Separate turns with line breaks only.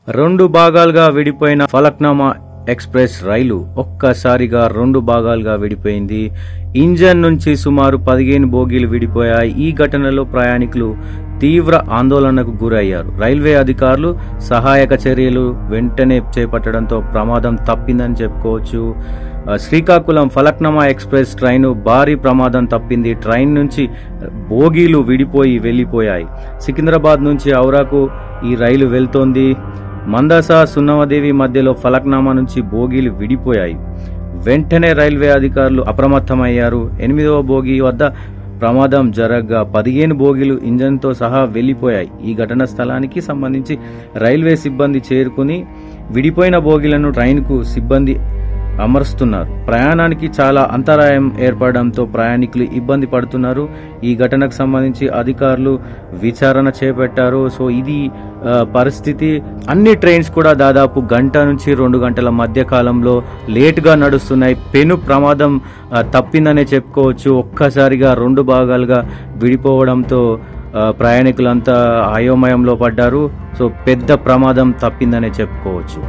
రెండు భాగాలుగా విడిపోయిన ఫలక్నామా ఎక్స్ప్రెస్ రైలు ఒక్కసారిగా రెండు భాగాలుగా విడిపోయింది. ఇంజన్ నుంచి సుమారు 15 బోగీలు విడిపోయాయి. ఈ ఘటనలో ప్రయాణికులు తీవ్ర ఆందోళనకు గురయ్యారు. రైల్వే అధికారులు సహాయక చర్యలు వెంటనే చేపట్టడంతో ప్రమాదం తప్పిందని చెప్పుకోవచ్చు. శ్రీకాకుళం ఫలక్నామా ఎక్స్ప్రెస్ ట్రైను భారీ ప్రమాదం తప్పింది. ట్రైన్ నుంచి బోగీలు విడిపోయి వెళ్లిపోయాయి. సికింద్రాబాద్ నుంచి ఔరాకు ఈ రైలు వెళ్తోంది. మందస సున్నమదేవి మధ్యలో ఫలక్నామా నుంచి బోగీలు విడిపోయాయి. వెంటనే రైల్వే అధికారులు అప్రమత్తమయ్యారు. 8వ బోగీ వద్ద ప్రమాదం జరగగా 15 బోగీలు ఇంజన్తో సహా వెళ్లిపోయాయి. ఈ ఘటనా స్థలానికి సంబంధించి రైల్వే సిబ్బంది చేరుకుని విడిపోయిన బోగీలను ట్రైన్కు సిబ్బంది అమరుస్తున్నారు. ప్రయాణానికి చాలా అంతరాయం ఏర్పడడంతో ప్రయాణికులు ఇబ్బంది పడుతున్నారు. ఈ ఘటనకు సంబంధించి అధికారులు విచారణ చేపట్టారు. సో ఇది పరిస్థితి. అన్ని ట్రైన్స్ కూడా దాదాపు గంట నుంచి 2 గంటల మధ్య కాలంలో లేటుగా నడుస్తున్నాయి. పెను ప్రమాదం తప్పిందనే చెప్పుకోవచ్చు. ఒక్కసారిగా 2 భాగాలుగా విడిపోవడంతో ప్రయాణికులంతా అయోమయంలో పడ్డారు. సో పెద్ద ప్రమాదం తప్పిందనే చెప్పుకోవచ్చు.